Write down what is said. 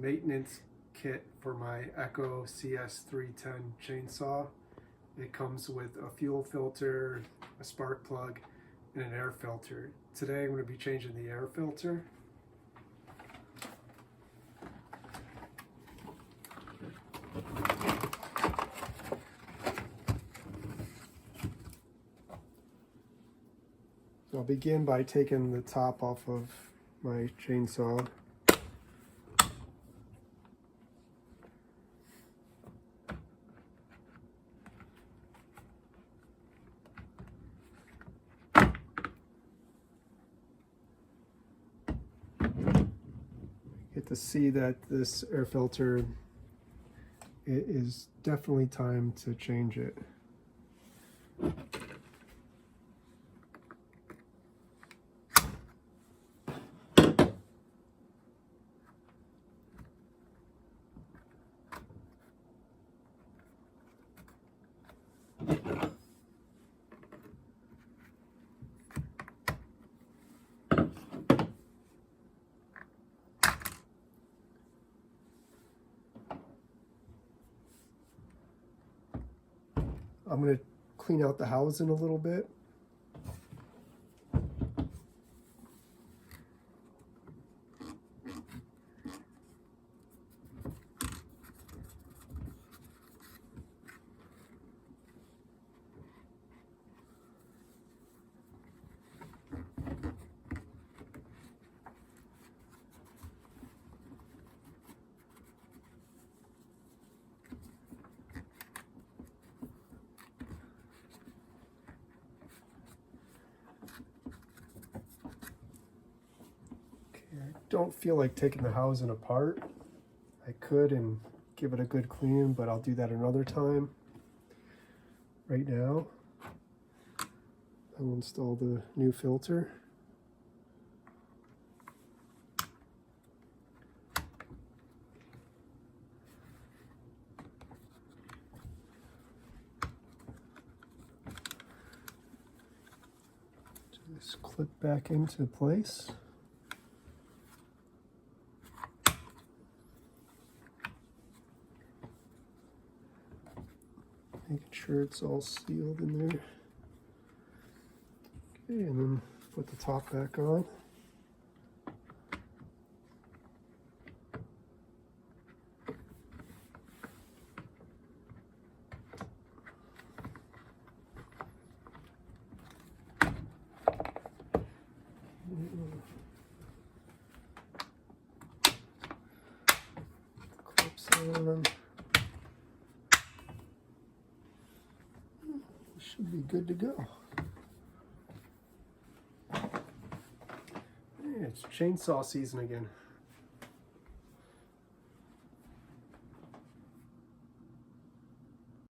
maintenance kit for my Echo CS-310 chainsaw. It comes with a fuel filter, a spark plug, and an air filter. Today I'm going to be changing the air filter. So I'll begin by taking the top off of my chainsaw. Get to see that this air filter, it is definitely time to change it. I'm going to clean out the housing a little bit. I don't feel like taking the housing apart. I could and give it a good clean, but I'll do that another time. Right now, I will install the new filter. Just clip back into place. Making sure it's all sealed in there. Okay, and then put the top back on. Clips on. Should be good to go. Yeah, it's chainsaw season again.